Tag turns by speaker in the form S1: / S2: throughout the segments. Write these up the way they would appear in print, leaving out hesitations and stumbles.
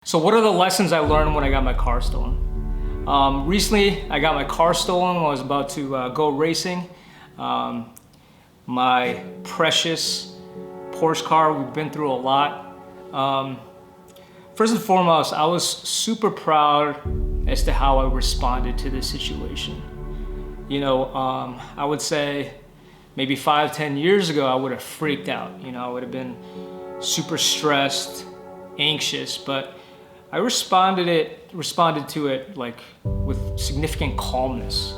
S1: So what are the lessons I learned when I got my car stolen? Recently, I got my car stolen when I was about to go racing. My precious Porsche car, we've been through a lot. First and foremost, I was super proud as to how I responded to this situation. You know, I would say maybe 5-10 years ago, I would have freaked out. You know, I would have been super stressed, anxious, but I responded to it like with significant calmness.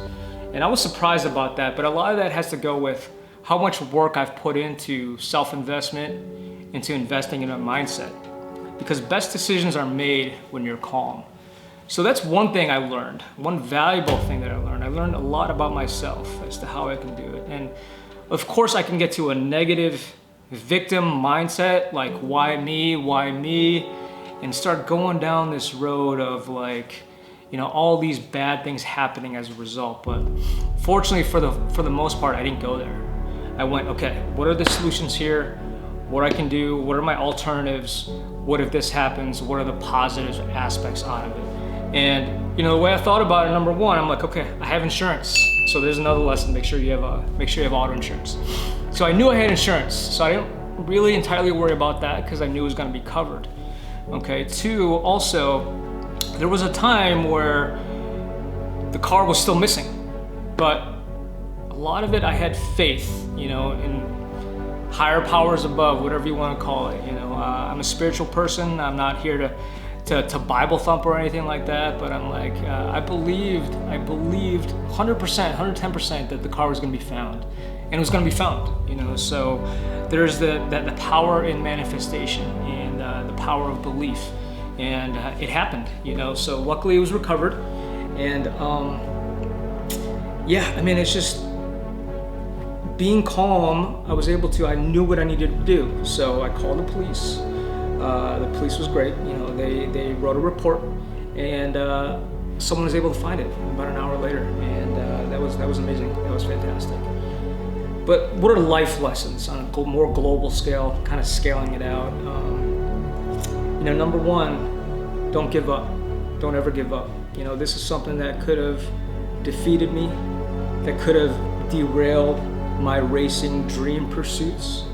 S1: And I was surprised about that, but a lot of that has to go with how much work I've put into self-investment, into investing in a mindset. Because best decisions are made when you're calm. So that's one thing I learned, one valuable thing that I learned. I learned a lot about myself as to how I can do it. And of course I can get to a negative victim mindset, like why me? And start going down this road of like, you know, all these bad things happening as a result. But fortunately for the most part, I didn't go there. I went, okay, what are the solutions here? What I can do? What are my alternatives? What if this happens? What are the positive aspects out of it? And you know, the way I thought about it, number one, I'm like, okay, I have insurance. So there's another lesson, make sure you have auto insurance. So I knew I had insurance. So I didn't really entirely worry about that because I knew it was gonna be covered. Okay, two, also, there was a time where the car was still missing, but a lot of it I had faith, you know, in higher powers above, whatever you want to call it. You know, I'm a spiritual person. I'm not here to Bible thump or anything like that, but I'm like, I believed 100%, 110% that the car was going to be found, and it was going to be found. You know, so there's the power in manifestation and the power of belief, and it happened. You know, so luckily it was recovered, and yeah, I mean, it's just being calm. I knew what I needed to do, so I called the police. The police was great. You know, they wrote a report, and someone was able to find it about an hour later, and that was amazing. That was fantastic. But what are life lessons on a more global scale, kind of scaling it out? You know, number one, don't give up. Don't ever give up. You know, this is something that could have defeated me, that could have derailed my racing dream pursuits.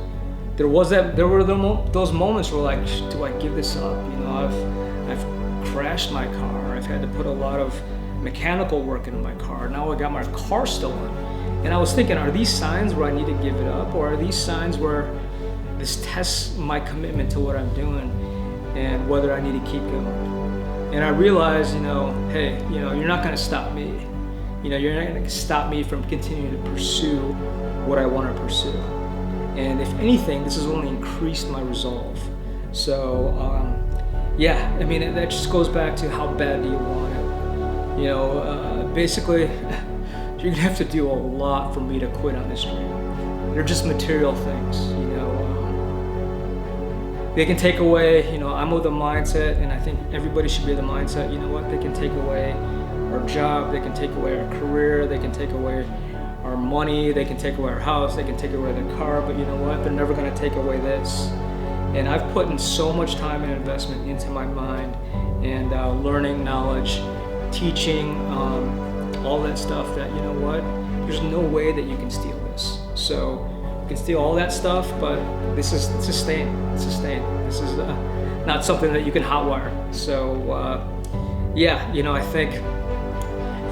S1: There were those moments where like, do I give this up? You know, I've crashed my car. I've had to put a lot of mechanical work into my car. Now I got my car stolen. And I was thinking, are these signs where I need to give it up? Or are these signs where this tests my commitment to what I'm doing and whether I need to keep going? And I realized, you know, hey, you know, you're not gonna stop me. You know, you're not gonna stop me from continuing to pursue what I want to pursue. And if anything, this has only increased my resolve. So, yeah, I mean, that just goes back to how bad do you want it? You know, basically, you're gonna have to do a lot for me to quit on this dream. They're just material things, you know. They can take away, you know, I'm with a mindset, and I think everybody should be the mindset, you know what, they can take away our job, they can take away our career, they can take away our money, they can take away our house, they can take away the car, but you know what, they're never gonna take away this. And I've put in so much time and investment into my mind, and learning, knowledge, teaching, all that stuff, that you know what, there's no way that you can steal this. So you can steal all that stuff, but this is staying. This is not something that you can hotwire. So yeah, you know, I think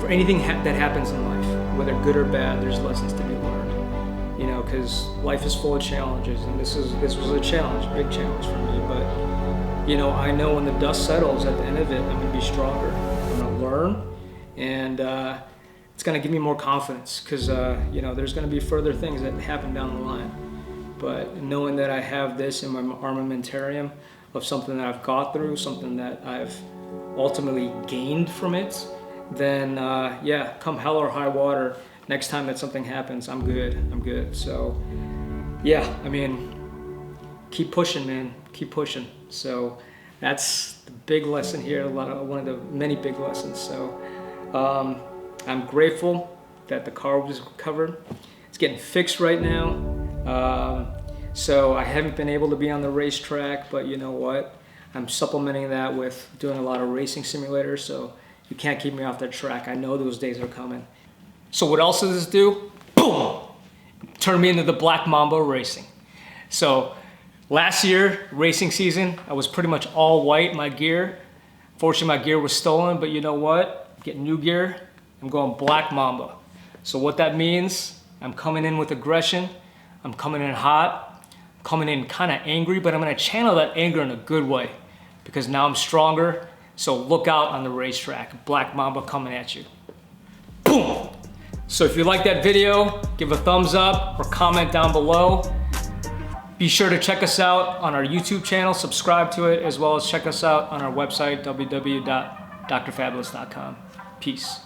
S1: for anything that happens in life, whether good or bad, there's lessons to be learned. You know, because life is full of challenges, and this was a challenge, big challenge for me. But you know, I know when the dust settles at the end of it, I'm gonna be stronger. I'm gonna learn, and it's gonna give me more confidence, because you know, there's gonna be further things that happen down the line. But knowing that I have this in my armamentarium of something that I've got through, something that I've ultimately gained from it, then yeah, come hell or high water, next time that something happens, I'm good. So yeah, I mean, keep pushing, man, keep pushing. So that's the big lesson here, one of the many big lessons. So I'm grateful that the car was recovered. It's getting fixed right now. So I haven't been able to be on the racetrack, but you know what? I'm supplementing that with doing a lot of racing simulators, so you can't keep me off that track. I know those days are coming. So what else does this do? Boom! Turn me into the Black Mamba racing. So last year, racing season, I was pretty much all white, my gear. Fortunately, my gear was stolen, but you know what? Getting new gear, I'm going Black Mamba. So what that means, I'm coming in with aggression, I'm coming in hot, coming in kind of angry, but I'm gonna channel that anger in a good way because now I'm stronger, so look out on the racetrack. Black Mamba coming at you. Boom! So if you like that video, give a thumbs up or comment down below. Be sure to check us out on our YouTube channel, subscribe to it, as well as check us out on our website, www.drfabulous.com. Peace.